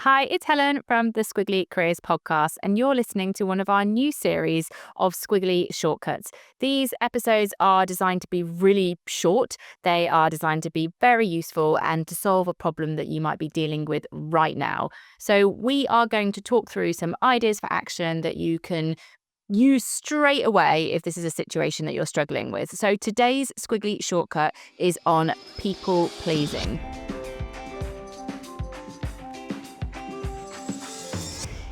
Hi, it's Helen from the Squiggly Careers podcast, and you're listening to one of our new series of Squiggly Shortcuts. These episodes are designed to be really short. They are designed to be very useful and to solve a problem that you might be dealing with right now. So, we are going to talk through some ideas for action that you can use straight away if this is a situation that you're struggling with. So, today's Squiggly Shortcut is on people pleasing.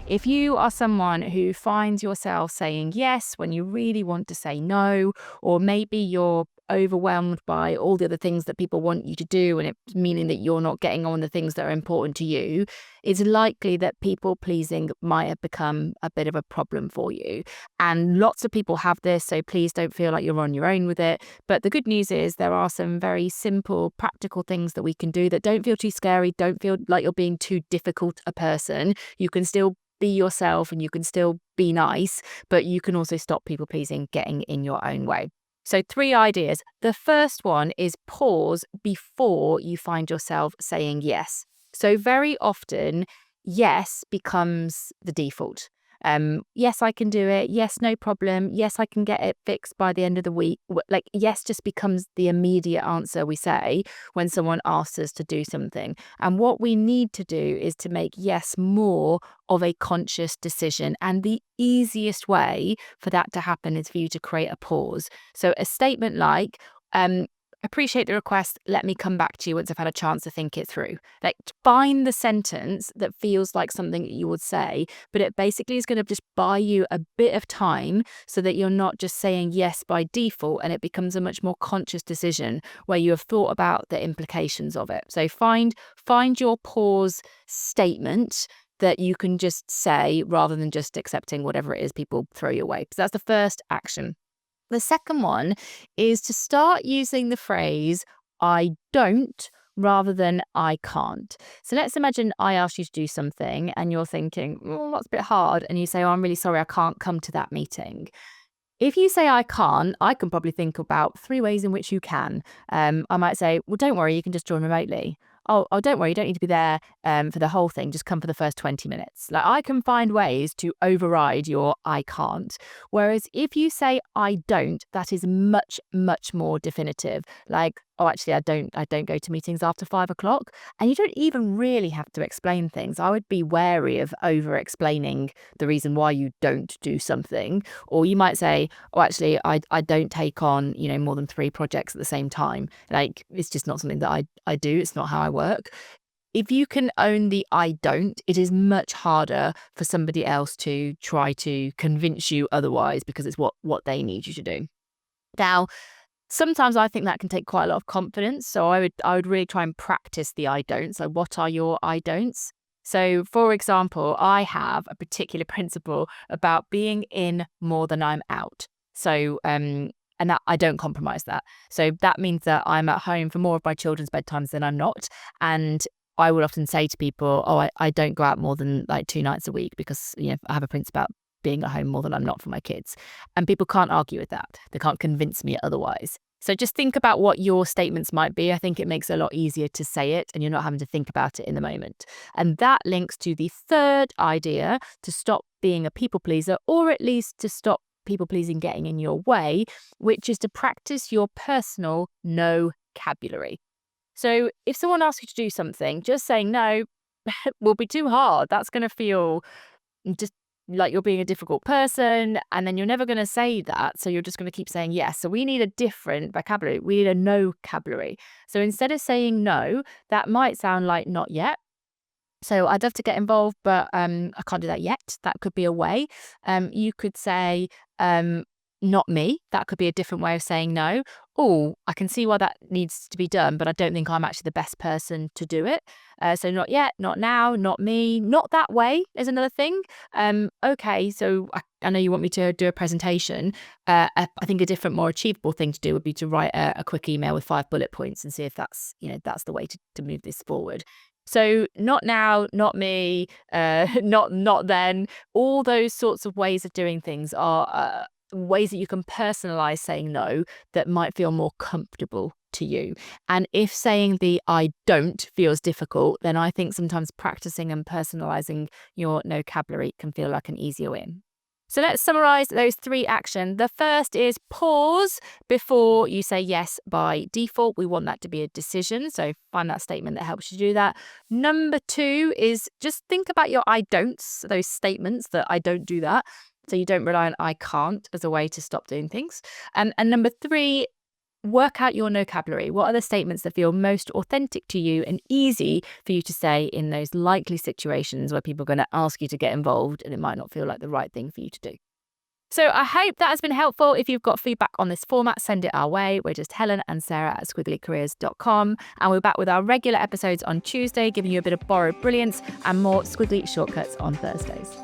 If you are someone who finds yourself saying yes when you really want to say no, or maybe you're overwhelmed by all the other things that people want you to do, and it's meaning that you're not getting on the things that are important to you, it's likely that people pleasing might have become a bit of a problem for you. And lots of people have this, so please don't feel like you're on your own with it. But the good news is there are some very simple, practical things that we can do that don't feel too scary, don't feel like you're being too difficult a person. You can still be yourself and you can still be nice, but you can also stop people pleasing getting in your own way. So 3 ideas. The first one is pause before you find yourself saying yes. So very often, yes becomes the default. Yes, I can do it. Yes, no problem. Yes, I can get it fixed by the end of the week. Like, yes just becomes the immediate answer we say when someone asks us to do something. And what we need to do is to make yes more of a conscious decision. And the easiest way for that to happen is for you to create a pause. So a statement like, appreciate the request, let me come back to you once I've had a chance to think it through. Like, find the sentence that feels like something that you would say, but it basically is going to just buy you a bit of time so that you're not just saying yes by default, and it becomes a much more conscious decision where you have thought about the implications of it. So find your pause statement that you can just say rather than just accepting whatever it is people throw you away. So that's the first action. The second one is to start using the phrase, I don't, rather than I can't. So let's imagine I ask you to do something and you're thinking, well, that's a bit hard. And you say, oh, I'm really sorry, I can't come to that meeting. If you say I can't, I can probably think about 3 ways in which you can. I might say, well, don't worry, you can just join remotely. Oh, don't worry, you don't need to be there for the whole thing. Just come for the first 20 minutes. Like, I can find ways to override your I can't. Whereas if you say I don't, that is much, much more definitive. Like, oh, actually, I don't go to meetings after 5 o'clock. And you don't even really have to explain things. I would be wary of over explaining the reason why you don't do something. Or you might say, oh, actually, I don't take on, more than 3 projects at the same time. Like, it's just not something that I do. It's not how I work. If you can own the I don't, it is much harder for somebody else to try to convince you otherwise, because it's what they need you to do. Now, sometimes I think that can take quite a lot of confidence. So I would really try and practice the I don'ts. So what are your I don'ts? So, for example, I have a particular principle about being in more than I'm out. So, and that I don't compromise that. So that means that I'm at home for more of my children's bedtimes than I'm not. And I will often say to people, oh, I don't go out more than like 2 nights a week because, I have a principle about being at home more than I'm not for my kids. And people can't argue with that. They can't convince me otherwise. So just think about what your statements might be. I think it makes it a lot easier to say it and you're not having to think about it in the moment. And that links to the third idea to stop being a people pleaser, or at least to stop people pleasing getting in your way, which is to practice your personal no-cabulary. So if someone asks you to do something, just saying no will be too hard. That's going to feel just like you're being a difficult person, and then you're never going to say that. So you're just going to keep saying yes. So we need a different vocabulary. We need a no-cabulary. So instead of saying no, that might sound like not yet. So I'd love to get involved, but I can't do that yet. That could be a way. You could say, not me. That could be a different way of saying no. Oh, I can see why that needs to be done, but I don't think I'm actually the best person to do it. So not yet, not now, not me, not that way is another thing. Okay, so I know you want me to do a presentation. I think a different, more achievable thing to do would be to write a quick email with 5 bullet points and see if that's the way to move this forward. So not now, not me, not then. All those sorts of ways of doing things are ways that you can personalize saying no that might feel more comfortable to you. And if saying the I don't feels difficult, then I think sometimes practicing and personalizing your vocabulary can feel like an easier win. So let's summarize those 3 actions. The first is pause before you say yes by default. We want that to be a decision. So find that statement that helps you do that. Number 2 is just think about your I don'ts, those statements that I don't do that. So you don't rely on I can't as a way to stop doing things. And number 3, work out your vocabulary. What are the statements that feel most authentic to you and easy for you to say in those likely situations where people are going to ask you to get involved and it might not feel like the right thing for you to do? So I hope that has been helpful. If you've got feedback on this format, send it our way. We're just Helen and Sarah at squigglycareers.com. And we're back with our regular episodes on Tuesday, giving you a bit of borrowed brilliance and more Squiggly Shortcuts on Thursdays.